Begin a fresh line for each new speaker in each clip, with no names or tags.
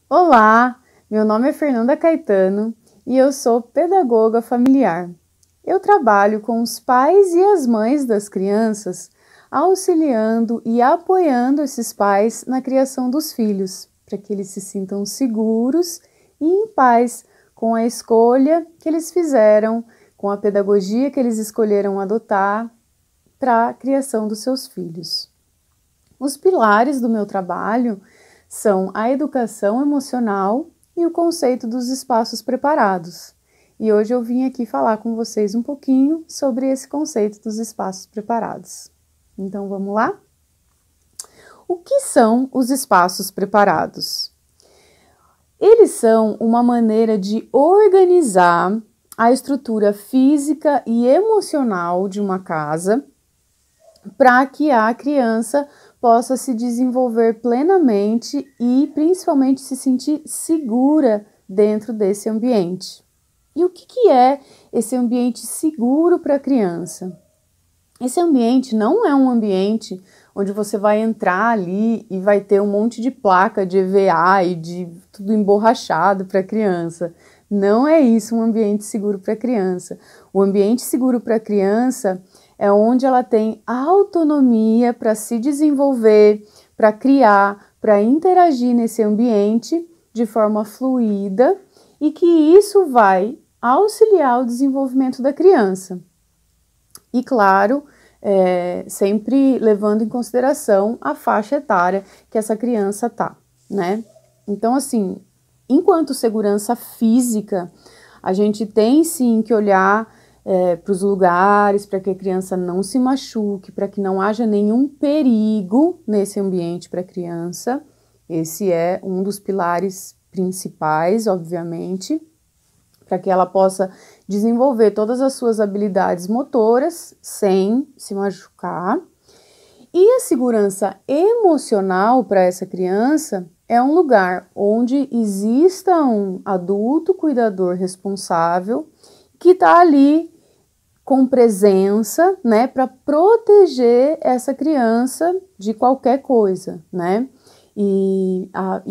Olá, meu nome é Fernanda Caetano e eu sou pedagoga familiar. Eu trabalho com os pais e as mães das crianças, auxiliando e apoiando esses pais na criação dos filhos, para que eles se sintam seguros e em paz com a escolha que eles fizeram, com a pedagogia que eles escolheram adotar para a criação dos seus filhos. Os pilares do meu trabalho são a educação emocional e o conceito dos espaços preparados. E hoje eu vim aqui falar com vocês um pouquinho sobre esse conceito dos espaços preparados. Então vamos lá? O que são os espaços preparados? Eles são uma maneira de organizar a estrutura física e emocional de uma casa para que a criança possa se desenvolver plenamente e principalmente se sentir segura dentro desse ambiente. E o que é esse ambiente seguro para a criança? Esse ambiente não é um ambiente onde você vai entrar ali e vai ter um monte de placa de EVA e de tudo emborrachado para a criança. Não é isso um ambiente seguro para a criança. O ambiente seguro para a criança é onde ela tem autonomia para se desenvolver, para criar, para interagir nesse ambiente de forma fluida e que isso vai auxiliar o desenvolvimento da criança. E claro, sempre levando em consideração a faixa etária que essa criança tá, né? Então, assim, enquanto segurança física, a gente tem sim que olhar para os lugares, para que a criança não se machuque, para que não haja nenhum perigo nesse ambiente para a criança. Esse é um dos pilares principais, obviamente, para que ela possa desenvolver todas as suas habilidades motoras sem se machucar. E a segurança emocional para essa criança é um lugar onde exista um adulto cuidador responsável que está ali com presença, né, para proteger essa criança de qualquer coisa, né? E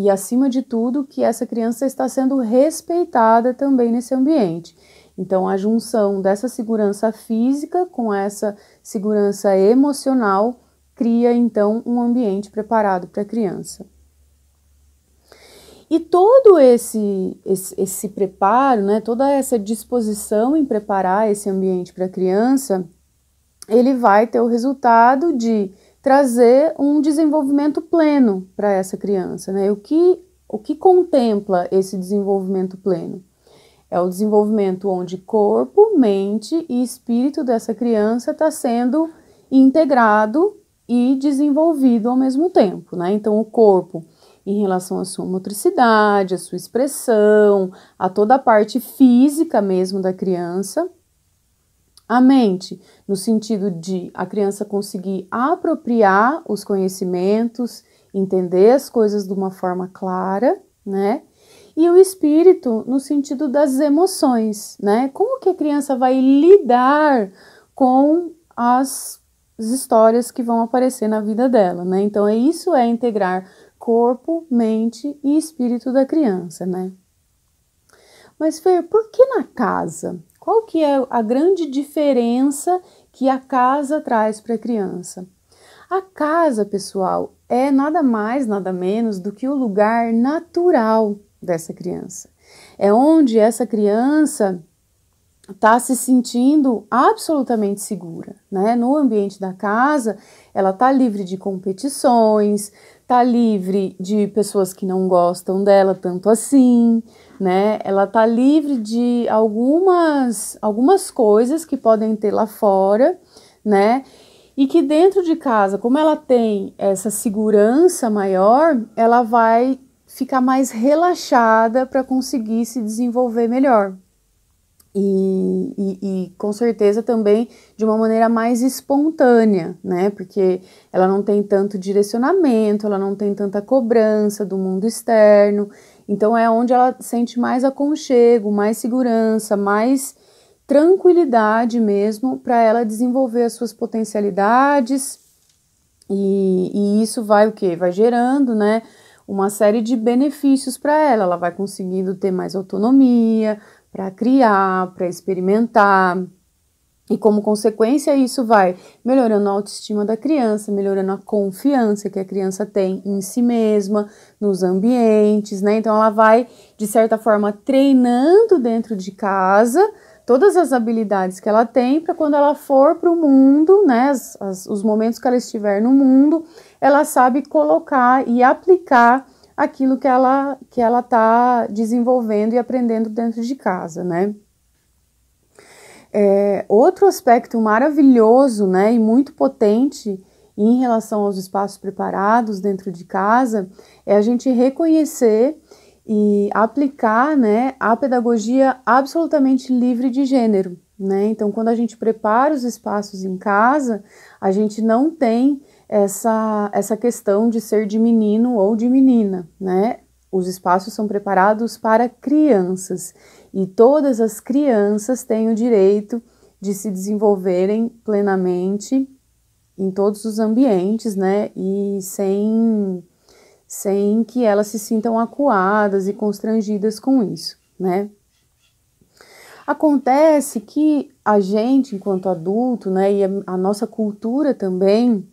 acima de tudo, que essa criança está sendo respeitada também nesse ambiente. Então, a junção dessa segurança física com essa segurança emocional cria, então, um ambiente preparado para a criança. E todo esse preparo, né, toda essa disposição em preparar esse ambiente para a criança, ele vai ter o resultado de trazer um desenvolvimento pleno para essa criança, né? O que contempla esse desenvolvimento pleno? É o desenvolvimento onde corpo, mente e espírito dessa criança está sendo integrado e desenvolvido ao mesmo tempo, né? Então, o corpo em relação à sua motricidade, à sua expressão, a toda a parte física mesmo da criança. A mente, no sentido de a criança conseguir apropriar os conhecimentos, entender as coisas de uma forma clara, né? E o espírito, no sentido das emoções, né? Como que a criança vai lidar com as histórias que vão aparecer na vida dela, né? Então, isso é integrar corpo, mente e espírito da criança, né? Mas, Fer, por que na casa? Qual que é a grande diferença que a casa traz para a criança? A casa, pessoal, é nada mais, nada menos do que o lugar natural dessa criança. É onde essa criança está se sentindo absolutamente segura, né? No ambiente da casa, ela está livre de competições, está livre de pessoas que não gostam dela tanto assim, né? Ela está livre de algumas coisas que podem ter lá fora, né? E que dentro de casa, como ela tem essa segurança maior, ela vai ficar mais relaxada para conseguir se desenvolver melhor. E com certeza também de uma maneira mais espontânea, né? Porque ela não tem tanto direcionamento, ela não tem tanta cobrança do mundo externo. Então é onde ela sente mais aconchego, mais segurança, mais tranquilidade mesmo para ela desenvolver as suas potencialidades. E isso vai o quê? Vai gerando, né, uma série de benefícios para ela. Ela vai conseguindo ter mais autonomia para criar, para experimentar. E como consequência, isso vai melhorando a autoestima da criança, melhorando a confiança que a criança tem em si mesma, nos ambientes, né? Então ela vai, de certa forma, treinando dentro de casa todas as habilidades que ela tem para quando ela for para o mundo, né? Os momentos que ela estiver no mundo, ela sabe colocar e aplicar aquilo que ela está desenvolvendo e aprendendo dentro de casa, né? Outro aspecto maravilhoso, né, e muito potente em relação aos espaços preparados dentro de casa é a gente reconhecer e aplicar, né, a pedagogia absolutamente livre de gênero, né? Então, quando a gente prepara os espaços em casa, a gente não tem essa questão de ser de menino ou de menina, né? Os espaços são preparados para crianças e todas as crianças têm o direito de se desenvolverem plenamente em todos os ambientes, né? E sem que elas se sintam acuadas e constrangidas com isso, né? Acontece que a gente, enquanto adulto, né, e a nossa cultura também,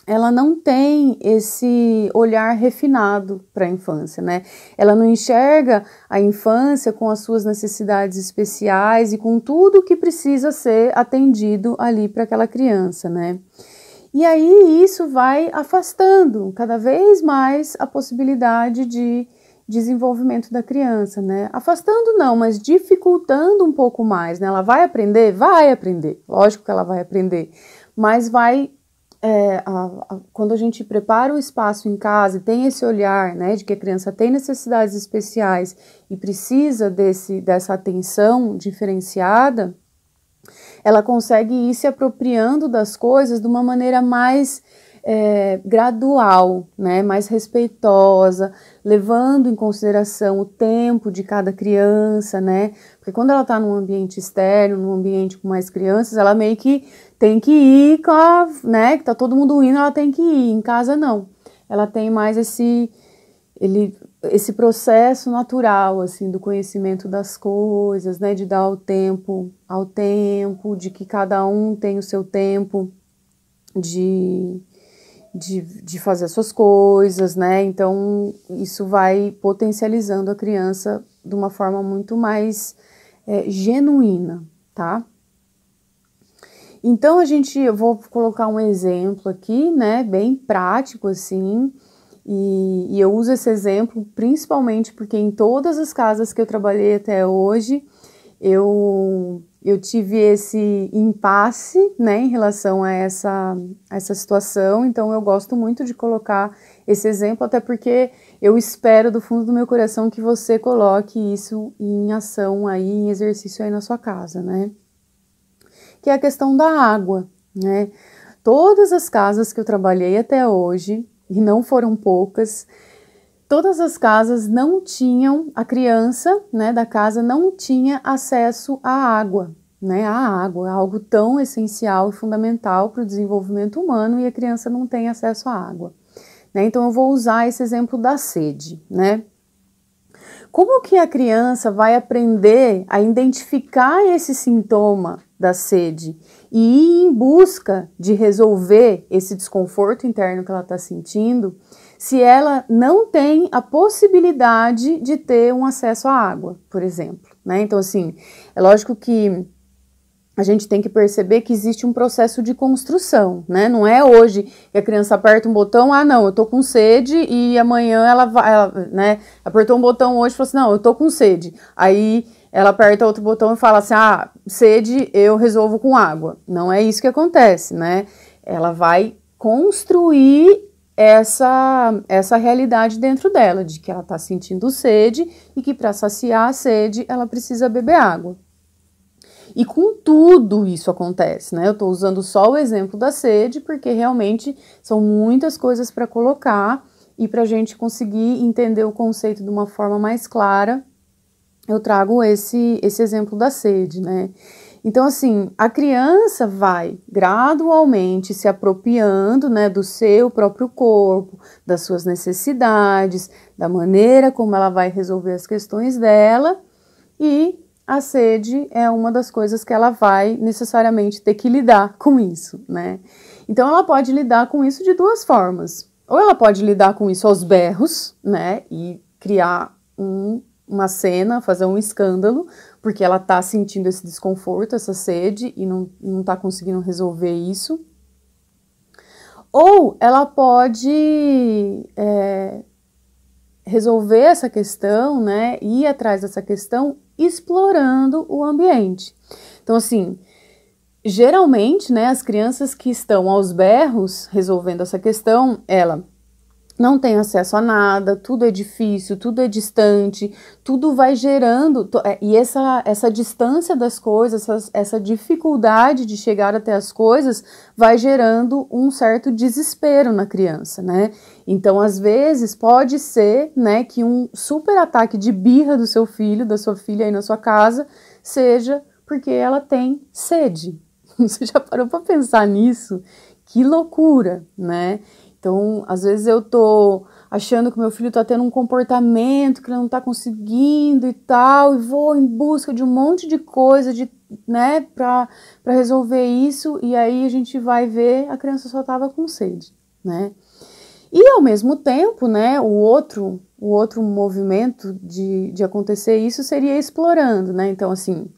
ela não tem esse olhar refinado para a infância, né? Ela não enxerga a infância com as suas necessidades especiais e com tudo que precisa ser atendido ali para aquela criança, né? E aí isso vai afastando cada vez mais a possibilidade de desenvolvimento da criança, né? Afastando não, mas dificultando um pouco mais, né? Ela vai aprender? Vai aprender, lógico que ela vai aprender, mas vai... quando a gente prepara o espaço em casa e tem esse olhar, né, de que a criança tem necessidades especiais e precisa dessa atenção diferenciada, ela consegue ir se apropriando das coisas de uma maneira mais gradual, né, mais respeitosa, levando em consideração o tempo de cada criança, né, porque quando ela está num ambiente externo, num ambiente com mais crianças, ela meio que tem que ir né, que tá todo mundo indo, ela tem que ir, em casa não, ela tem mais esse processo natural, assim, do conhecimento das coisas, né, de dar ao tempo, de que cada um tem o seu tempo de fazer as suas coisas, né, então isso vai potencializando a criança de uma forma muito mais genuína, tá? Então eu vou colocar um exemplo aqui, né, bem prático assim, e eu uso esse exemplo principalmente porque em todas as casas que eu trabalhei até hoje, eu tive esse impasse, né, em relação a essa situação, então eu gosto muito de colocar esse exemplo, até porque eu espero do fundo do meu coração que você coloque isso em ação aí, em exercício aí na sua casa, né? Que é a questão da água, né? Todas as casas que eu trabalhei até hoje, e não foram poucas, todas as casas não tinham, a criança, né, da casa não tinha acesso à água, né? A água é algo tão essencial e fundamental para o desenvolvimento humano e a criança não tem acesso à água, né? Então eu vou usar esse exemplo da sede, né? Como que a criança vai aprender a identificar esse sintoma da sede e ir em busca de resolver esse desconforto interno que ela está sentindo, se ela não tem a possibilidade de ter um acesso à água, por exemplo, né? Então, assim, é lógico que a gente tem que perceber que existe um processo de construção, né? Não é hoje que a criança aperta um botão, não, eu tô com sede, e amanhã né? Apertou um botão hoje e falou assim, não, eu tô com sede. Aí ela aperta outro botão e fala assim, sede eu resolvo com água. Não é isso que acontece, né? Ela vai construir essa realidade dentro dela, de que ela tá sentindo sede e que para saciar a sede ela precisa beber água. E com tudo isso acontece, né? Eu tô usando só o exemplo da sede, porque realmente são muitas coisas para colocar e para a gente conseguir entender o conceito de uma forma mais clara, eu trago esse exemplo da sede, né? Então, assim, a criança vai gradualmente se apropriando, né, do seu próprio corpo, das suas necessidades, da maneira como ela vai resolver as questões dela, e a sede é uma das coisas que ela vai necessariamente ter que lidar com isso, né? Então, ela pode lidar com isso de duas formas. Ou ela pode lidar com isso aos berros, né, e criar uma cena, fazer um escândalo, porque ela tá sentindo esse desconforto, essa sede, e não tá conseguindo resolver isso. Ou ela pode resolver essa questão, né, ir atrás dessa questão, explorando o ambiente. Então, assim, geralmente, né, as crianças que estão aos berros resolvendo essa questão, ela não tem acesso a nada, tudo é difícil, tudo é distante, tudo vai gerando, e essa distância das coisas, essa dificuldade de chegar até as coisas vai gerando um certo desespero na criança, né? Então, às vezes, pode ser, né, que um super ataque de birra do seu filho, da sua filha aí na sua casa, seja porque ela tem sede. Você já parou para pensar nisso? Que loucura, né? Então, às vezes eu tô achando que meu filho tá tendo um comportamento que ele não tá conseguindo e tal, e vou em busca de um monte de coisa, né, pra resolver isso, e aí a gente vai ver, a criança só tava com sede, né? E ao mesmo tempo, né, o outro movimento de acontecer isso seria explorando, né? Então, assim,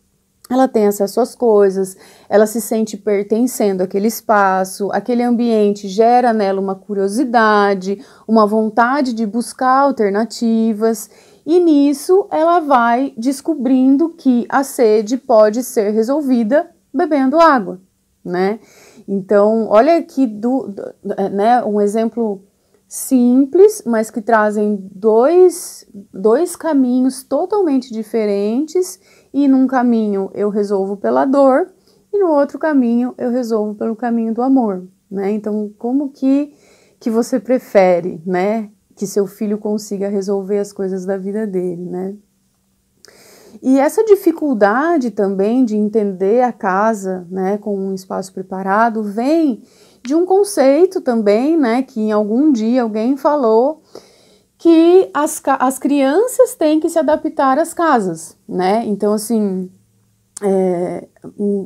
ela tem acesso às coisas, ela se sente pertencendo àquele espaço, aquele ambiente gera nela uma curiosidade, uma vontade de buscar alternativas, e nisso ela vai descobrindo que a sede pode ser resolvida bebendo água, né? Então, olha aqui né, um exemplo simples, mas que trazem dois caminhos totalmente diferentes, e num caminho eu resolvo pela dor, e no outro caminho eu resolvo pelo caminho do amor, né? Então, como que você prefere, né, que seu filho consiga resolver as coisas da vida dele, né? E essa dificuldade também de entender a casa, né, com um espaço preparado, vem de um conceito também, né, que em algum dia alguém falou, que as crianças têm que se adaptar às casas, né? Então, assim,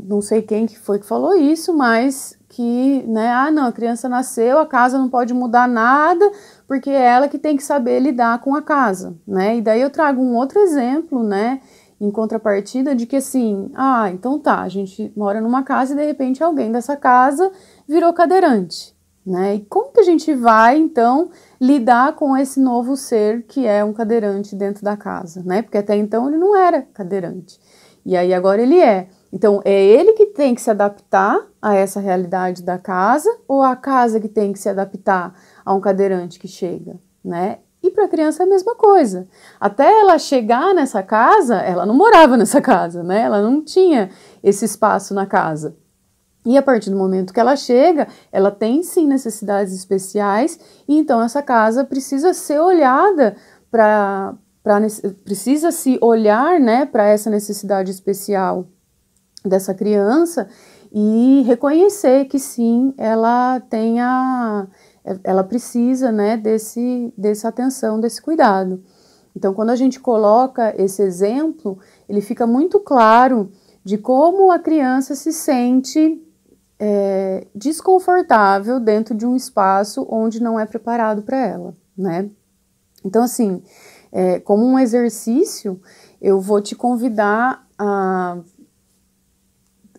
não sei quem que foi que falou isso, mas que, né, não, a criança nasceu, a casa não pode mudar nada, porque é ela que tem que saber lidar com a casa, né? E daí eu trago um outro exemplo, né, em contrapartida de que, assim, então tá, a gente mora numa casa e de repente alguém dessa casa virou cadeirante, né? E como que a gente vai, então, lidar com esse novo ser que é um cadeirante dentro da casa, né? Porque até então ele não era cadeirante. E aí agora ele é. Então, é ele que tem que se adaptar a essa realidade da casa, ou a casa que tem que se adaptar a um cadeirante que chega, né? E para a criança é a mesma coisa. Até ela chegar nessa casa, ela não morava nessa casa, né? Ela não tinha esse espaço na casa. E a partir do momento que ela chega, ela tem sim necessidades especiais, e então essa casa precisa ser olhada precisa se olhar, né, para essa necessidade especial dessa criança e reconhecer que sim, ela precisa, né, dessa atenção, desse cuidado. Então, quando a gente coloca esse exemplo, ele fica muito claro de como a criança se sente desconfortável dentro de um espaço onde não é preparado para ela, né? Então, assim, como um exercício, eu vou te convidar a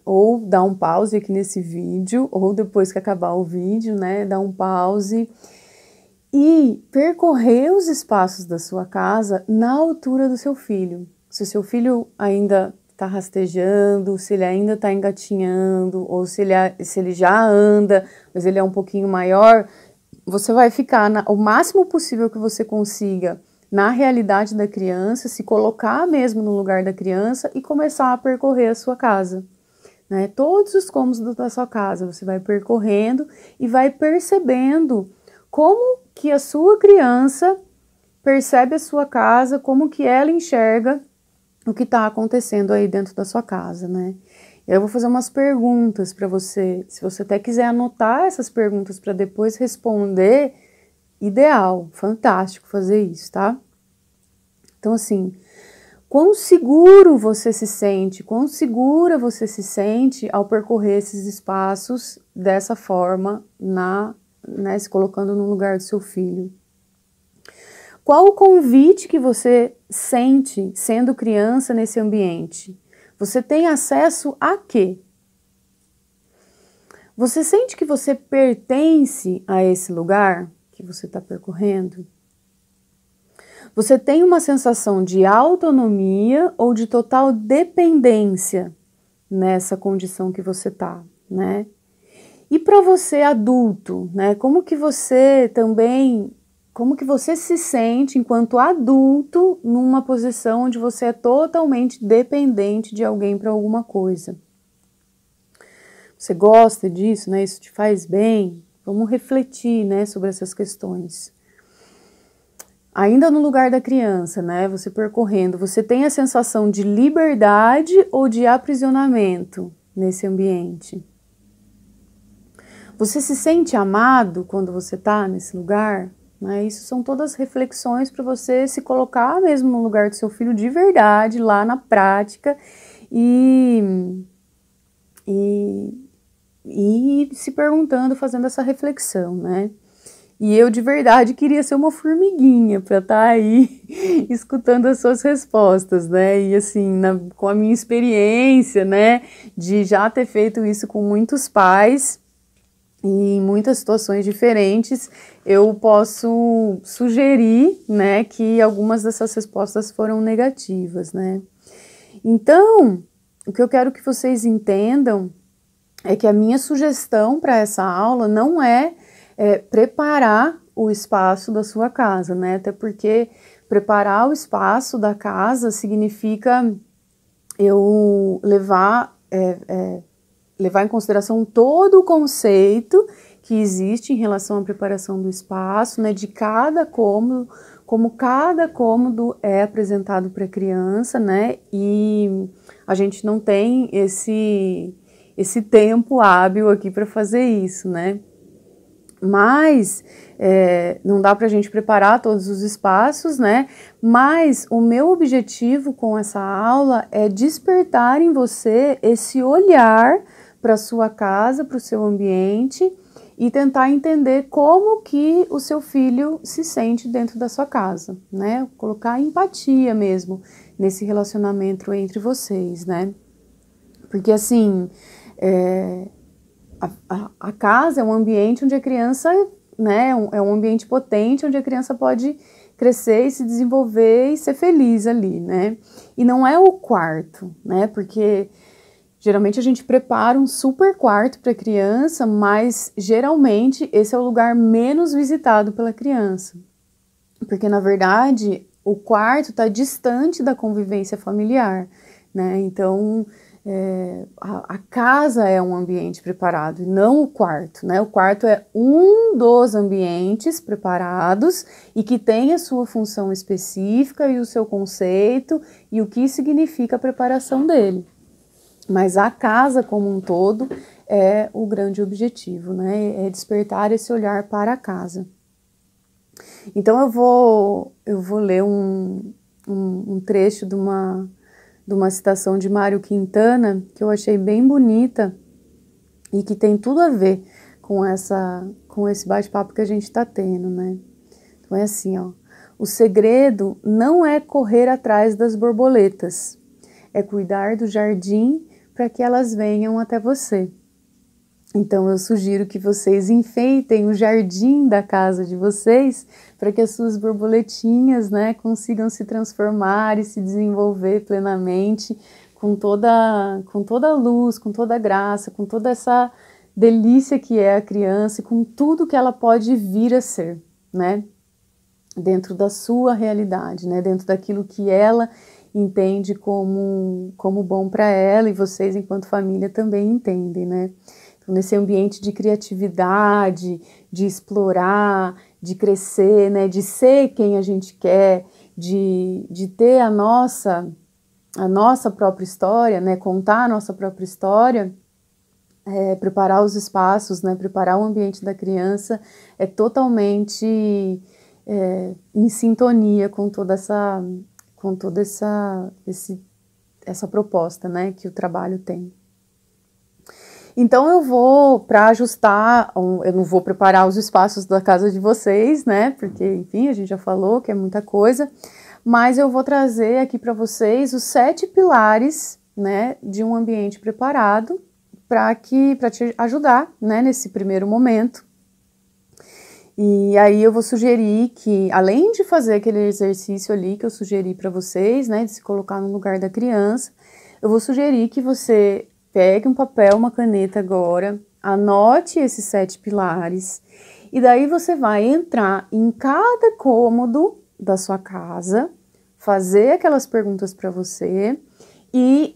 ou dar um pause aqui nesse vídeo, ou depois que acabar o vídeo, né, dar um pause e percorrer os espaços da sua casa na altura do seu filho. Se o seu filho ainda está rastejando, se ele ainda está engatinhando, ou se ele já anda, mas ele é um pouquinho maior, você vai ficar o máximo possível que você consiga na realidade da criança, se colocar mesmo no lugar da criança e começar a percorrer a sua casa, né? Todos os cômodos da sua casa, você vai percorrendo e vai percebendo como que a sua criança percebe a sua casa, como que ela enxerga o que está acontecendo aí dentro da sua casa, né? Eu vou fazer umas perguntas para você. Se você até quiser anotar essas perguntas para depois responder, ideal, fantástico fazer isso, tá? Então, assim, quão seguro você se sente, quão segura você se sente ao percorrer esses espaços dessa forma, se colocando no lugar do seu filho? Qual o convite que você sente sendo criança nesse ambiente? Você tem acesso a quê? Você sente que você pertence a esse lugar que você está percorrendo? Você tem uma sensação de autonomia ou de total dependência nessa condição que você está, né? E para você adulto, né? Como que você se sente enquanto adulto numa posição onde você é totalmente dependente de alguém para alguma coisa? Você gosta disso, né? Isso te faz bem? Vamos refletir, né, sobre essas questões. Ainda no lugar da criança, né, você percorrendo, você tem a sensação de liberdade ou de aprisionamento nesse ambiente? Você se sente amado quando você está nesse lugar? Né? Isso são todas reflexões para você se colocar mesmo no lugar do seu filho de verdade, lá na prática, e se perguntando, fazendo essa reflexão, né? E eu de verdade queria ser uma formiguinha para estar aí escutando as suas respostas, né? E assim, com a minha experiência, né, de já ter feito isso com muitos pais e em muitas situações diferentes, eu posso sugerir, né, que algumas dessas respostas foram negativas, né? Então, o que eu quero que vocês entendam é que a minha sugestão para essa aula não é preparar o espaço da sua casa, né? Até porque preparar o espaço da casa significa eu levar em consideração todo o conceito que existe em relação à preparação do espaço, né? De cada cômodo, como cada cômodo é apresentado para a criança, né? E a gente não tem esse tempo hábil aqui para fazer isso, né? Mas não dá para a gente preparar todos os espaços, né? Mas o meu objetivo com essa aula é despertar em você esse olhar para a sua casa, para o seu ambiente e tentar entender como que o seu filho se sente dentro da sua casa, né? Colocar empatia mesmo nesse relacionamento entre vocês, né? Porque assim, a casa é um ambiente onde a criança, né, é um ambiente potente, onde a criança pode crescer e se desenvolver e ser feliz ali, né? E não é o quarto, né? Porque geralmente a gente prepara um super quarto para a criança, mas geralmente esse é o lugar menos visitado pela criança. Porque, na verdade, o quarto está distante da convivência familiar, né? Então, a casa é um ambiente preparado, e não o quarto, né? O quarto é um dos ambientes preparados e que tem a sua função específica e o seu conceito e o que significa a preparação dele. Mas a casa como um todo é o grande objetivo, né? É despertar esse olhar para a casa. Então eu vou ler um trecho de uma citação de Mário Quintana, que eu achei bem bonita e que tem tudo a ver com esse bate-papo que a gente está tendo, né? Então é assim, ó. O segredo não é correr atrás das borboletas, é cuidar do jardim para que elas venham até você. Então eu sugiro que vocês enfeitem o jardim da casa de vocês para que as suas borboletinhas, né, consigam se transformar e se desenvolver plenamente com toda a luz, com toda a graça, com toda essa delícia que é a criança e com tudo que ela pode vir a ser, né, dentro da sua realidade, né, dentro daquilo que ela entende como bom para ela e vocês enquanto família também entendem, né. Nesse ambiente de criatividade, de explorar, de crescer, né, de ser quem a gente quer, de ter a nossa a nossa própria história, né, contar a nossa própria história, preparar os espaços, né, preparar o ambiente da criança é totalmente em sintonia com toda essa proposta, né, que o trabalho tem. Então eu vou, para ajustar, eu não vou preparar os espaços da casa de vocês, né, porque, enfim, a gente já falou que é muita coisa, mas eu vou trazer aqui para vocês os 7 pilares, né, de um ambiente preparado para te ajudar, né, nesse primeiro momento. E aí eu vou sugerir que, além de fazer aquele exercício ali que eu sugeri para vocês, né, de se colocar no lugar da criança, eu vou sugerir que você pegue um papel, uma caneta agora, anote esses 7 pilares, e daí você vai entrar em cada cômodo da sua casa, fazer aquelas perguntas para você e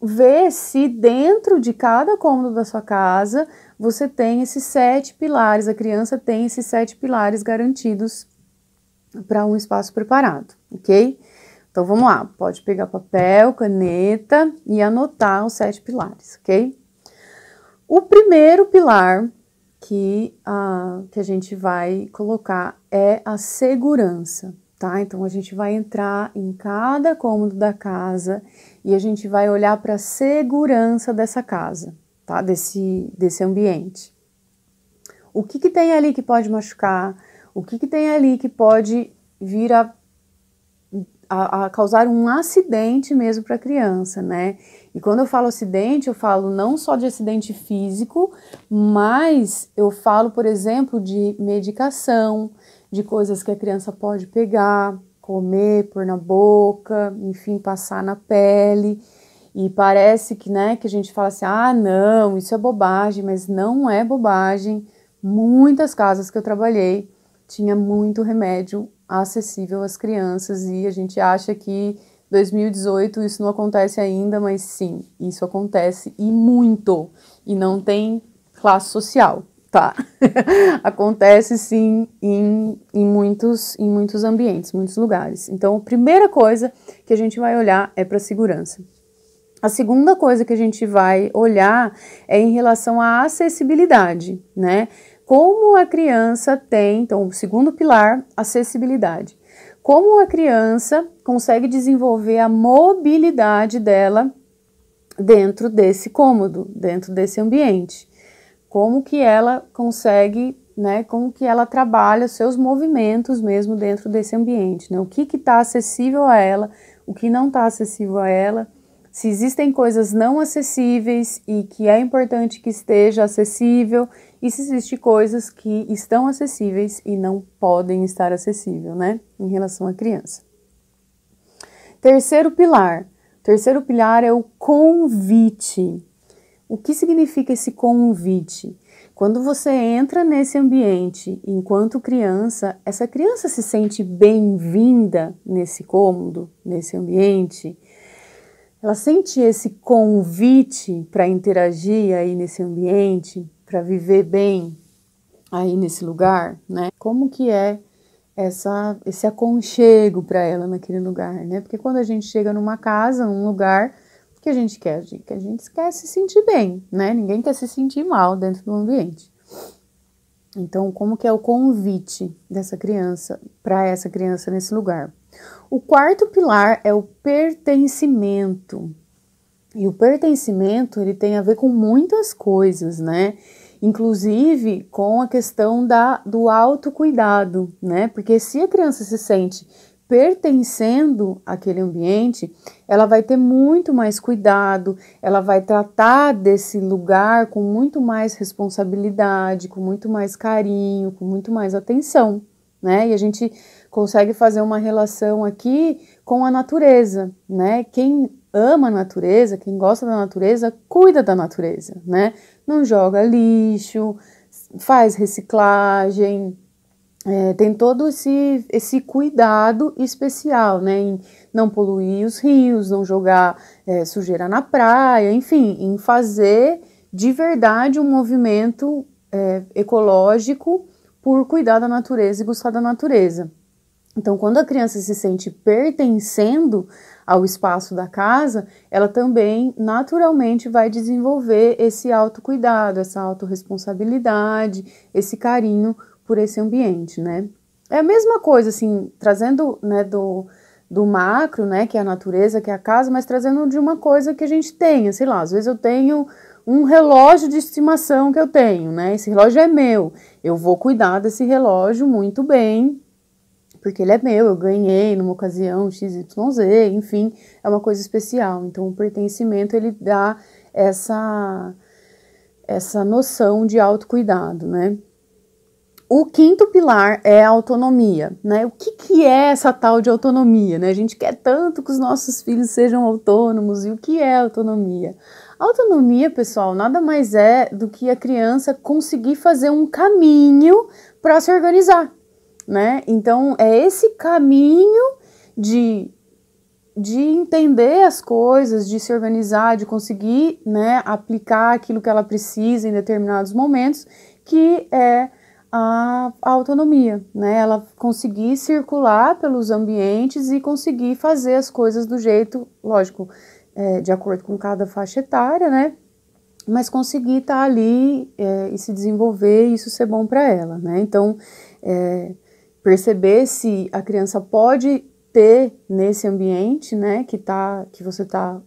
ver se dentro de cada cômodo da sua casa você tem esses 7 pilares, a criança tem esses 7 pilares garantidos para um espaço preparado, ok? Então vamos lá, pode pegar papel, caneta e anotar os 7 pilares, ok? O primeiro pilar que a gente vai colocar é a segurança, tá? Então a gente vai entrar em cada cômodo da casa e a gente vai olhar para a segurança dessa casa, tá? Desse ambiente. O que tem ali que pode machucar? O que tem ali que pode vir a causar um acidente mesmo para a criança, né? E quando eu falo acidente, eu falo não só de acidente físico, mas eu falo, por exemplo, de medicação, de coisas que a criança pode pegar, comer, pôr na boca, enfim, passar na pele. E parece que, né, que a gente fala assim, ah, não, isso é bobagem, mas não é bobagem. Muitas casas que eu trabalhei tinha muito remédio acessível às crianças e a gente acha que 2018 isso não acontece ainda, mas sim, isso acontece e muito, e não tem classe social, tá? Acontece sim em muitos ambientes, muitos lugares. Então, a primeira coisa que a gente vai olhar é para a segurança. A segunda coisa que a gente vai olhar é em relação à acessibilidade, né? Como a criança tem, então, o segundo pilar, acessibilidade. Como a criança consegue desenvolver a mobilidade dela dentro desse cômodo, dentro desse ambiente. Como que ela consegue, né, como que ela trabalha os seus movimentos mesmo dentro desse ambiente, né? O que está acessível a ela, o que não está acessível a ela, se existem coisas não acessíveis e que é importante que esteja acessível, e se existem coisas que estão acessíveis e não podem estar acessíveis, né, em relação à criança. Terceiro pilar é o convite. O que significa esse convite? Quando você entra nesse ambiente enquanto criança, essa criança se sente bem-vinda nesse cômodo, nesse ambiente. Ela sente esse convite para interagir aí nesse ambiente, para viver bem aí nesse lugar, né? Como que é esse aconchego para ela naquele lugar, né? Porque quando a gente chega numa casa, num lugar, o que a gente quer? A gente quer se sentir bem, né? Ninguém quer se sentir mal dentro do ambiente. Então, como que é o convite dessa criança, para essa criança nesse lugar? O quarto pilar é o pertencimento. E o pertencimento, ele tem a ver com muitas coisas, né? Inclusive com a questão do autocuidado, né? Porque se a criança se sente pertencendo àquele ambiente, ela vai ter muito mais cuidado, ela vai tratar desse lugar com muito mais responsabilidade, com muito mais carinho, com muito mais atenção, né? E a gente consegue fazer uma relação aqui com a natureza, né? Quem ama a natureza, quem gosta da natureza, cuida da natureza, né? Não joga lixo, faz reciclagem, tem todo esse cuidado especial, né? Em não poluir os rios, não jogar sujeira na praia, enfim, em fazer de verdade um movimento ecológico por cuidar da natureza e gostar da natureza. Então, quando a criança se sente pertencendo ao espaço da casa, ela também naturalmente vai desenvolver esse autocuidado, essa autorresponsabilidade, esse carinho por esse ambiente, né? É a mesma coisa, assim, trazendo, né, do macro, né, que é a natureza, que é a casa, mas trazendo de uma coisa que a gente tenha, sei lá, às vezes eu tenho um relógio de estimação que eu tenho, né? Esse relógio é meu, eu vou cuidar desse relógio muito bem, porque ele é meu, eu ganhei numa ocasião XYZ, enfim, é uma coisa especial. Então, o pertencimento, ele dá essa noção de autocuidado, né? O quinto pilar é a autonomia, né? O que é essa tal de autonomia, né? A gente quer tanto que os nossos filhos sejam autônomos, e o que é autonomia? Autonomia, pessoal, nada mais é do que a criança conseguir fazer um caminho para se organizar, né? Então, é esse caminho de entender as coisas, de se organizar, de conseguir, né, aplicar aquilo que ela precisa em determinados momentos, que é a autonomia, né? Ela conseguir circular pelos ambientes e conseguir fazer as coisas do jeito, lógico, de acordo com cada faixa etária, né? Mas conseguir estar ali e se desenvolver e isso ser bom para ela, né? Então, perceber se a criança pode ter nesse ambiente, né, que você está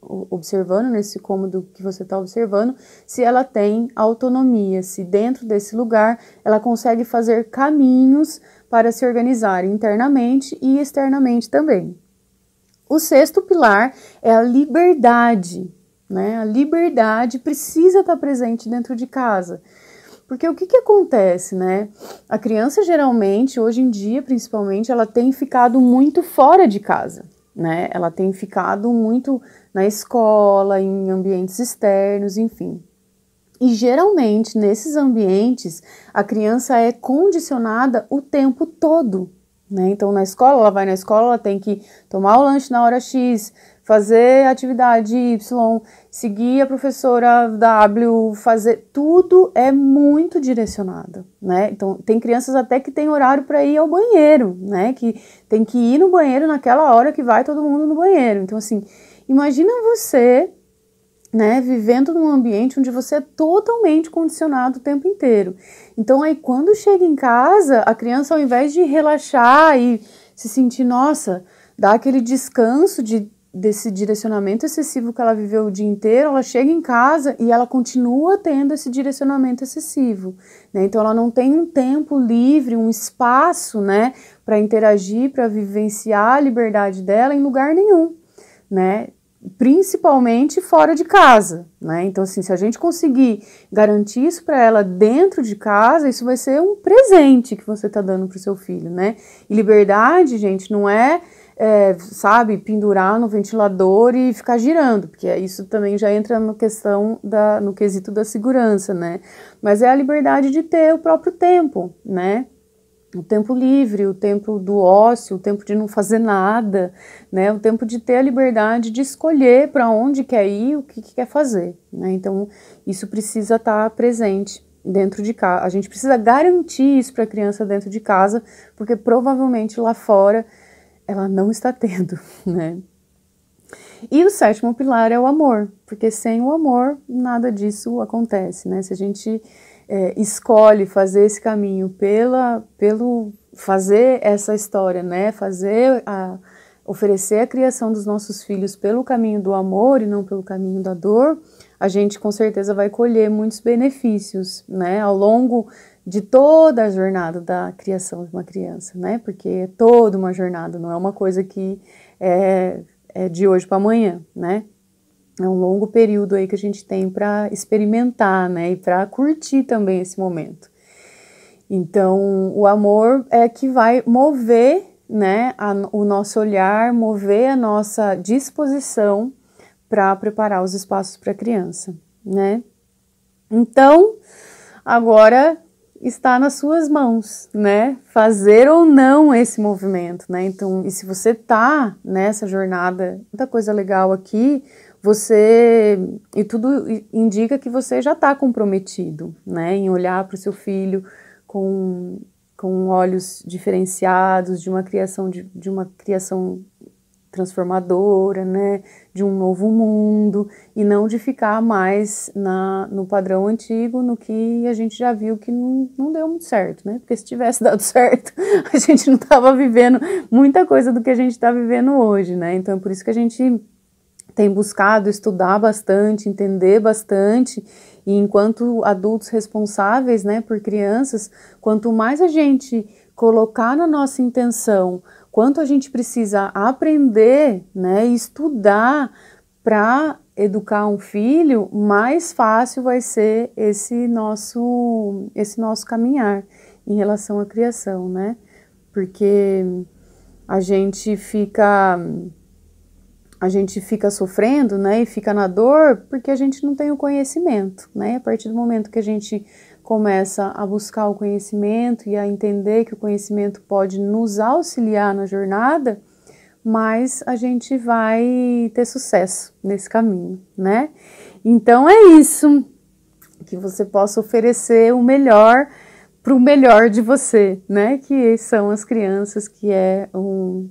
observando, nesse cômodo que você está observando, se ela tem autonomia, se dentro desse lugar ela consegue fazer caminhos para se organizar internamente e externamente também. O sexto pilar é a liberdade, né? A liberdade precisa estar presente dentro de casa. Porque o que acontece, né? A criança geralmente, hoje em dia principalmente, ela tem ficado muito fora de casa, né? Ela tem ficado muito na escola, em ambientes externos, enfim. E geralmente, nesses ambientes, a criança é condicionada o tempo todo, né? Então, na escola, ela vai na escola, ela tem que tomar o lanche na hora X, fazer atividade Y, seguir a professora W, fazer... Tudo é muito direcionado, né? Então, tem crianças até que tem horário para ir ao banheiro, né? Que tem que ir no banheiro naquela hora que vai todo mundo no banheiro. Então, assim, imagina você, né, vivendo num ambiente onde você é totalmente condicionado o tempo inteiro. Então, aí, quando chega em casa, a criança, ao invés de relaxar e se sentir, nossa, dar aquele descanso desse direcionamento excessivo que ela viveu o dia inteiro, ela chega em casa e ela continua tendo esse direcionamento excessivo, né? Então, ela não tem um tempo livre, um espaço, né, para interagir, para vivenciar a liberdade dela em lugar nenhum, né? Principalmente fora de casa, né? Então, assim, se a gente conseguir garantir isso para ela dentro de casa, isso vai ser um presente que você está dando para o seu filho, né? E liberdade, gente, não é, sabe, pendurar no ventilador e ficar girando, porque isso também já entra no quesito da segurança, né? Mas é a liberdade de ter o próprio tempo, né? O tempo livre, o tempo do ócio, o tempo de não fazer nada, né? O tempo de ter a liberdade de escolher para onde quer ir, o que quer fazer, né? Então, isso precisa estar presente dentro de casa. A gente precisa garantir isso para a criança dentro de casa, porque provavelmente lá fora ela não está tendo, né? E o sétimo pilar é o amor, porque sem o amor nada disso acontece, né? Se a gente escolhe fazer esse caminho pelo fazer essa história, né? Oferecer a criação dos nossos filhos pelo caminho do amor e não pelo caminho da dor, a gente com certeza vai colher muitos benefícios, né? Ao longo de toda a jornada da criação de uma criança, né? Porque é toda uma jornada, não é uma coisa que é de hoje para amanhã, né? É um longo período aí que a gente tem para experimentar, né? E para curtir também esse momento. Então, o amor é que vai mover, né, o nosso olhar, mover a nossa disposição para preparar os espaços para a criança, né? Então, agora está nas suas mãos, né? Fazer ou não esse movimento, né? Então, e se você está nessa jornada, muita coisa legal aqui, e tudo indica que você já está comprometido, né, em olhar para o seu filho com com olhos diferenciados, de uma criação transformadora, né, de um novo mundo, e não de ficar mais no padrão antigo, no que a gente já viu que não deu muito certo, né, porque se tivesse dado certo, a gente não estava vivendo muita coisa do que a gente está vivendo hoje, né, então é por isso que a gente tem buscado estudar bastante, entender bastante, e enquanto adultos responsáveis, né, por crianças, quanto mais a gente colocar na nossa intenção, quanto a gente precisa aprender, né, estudar para educar um filho, mais fácil vai ser esse nosso caminhar em relação à criação, né? Porque a gente fica sofrendo, né, e fica na dor porque a gente não tem o conhecimento, né? E a partir do momento que a gente começa a buscar o conhecimento e a entender que o conhecimento pode nos auxiliar na jornada, mais a gente vai ter sucesso nesse caminho, né? Então é isso, que você possa oferecer o melhor para o melhor de você, né? Que são as crianças, que é o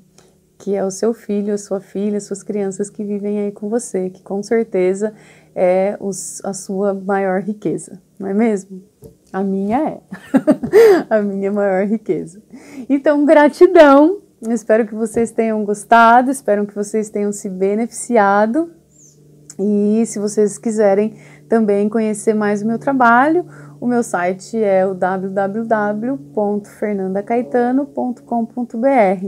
seu filho, a sua filha, as suas crianças que vivem aí com você, que com certeza é a sua maior riqueza, não é mesmo? A minha é a minha maior riqueza. Então, gratidão, espero que vocês tenham gostado, espero que vocês tenham se beneficiado, e se vocês quiserem também conhecer mais o meu trabalho, o meu site é o www.fernandacaetano.com.br.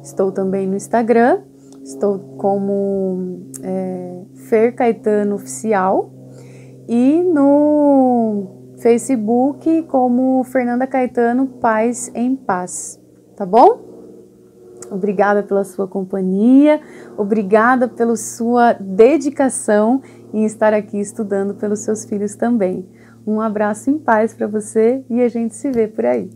Estou também no Instagram, estou como Fer Caetano Oficial, e no Facebook como Fernanda Caetano Paz em Paz, tá bom? Obrigada pela sua companhia, obrigada pela sua dedicação em estar aqui estudando pelos seus filhos também. Um abraço em paz para você e a gente se vê por aí.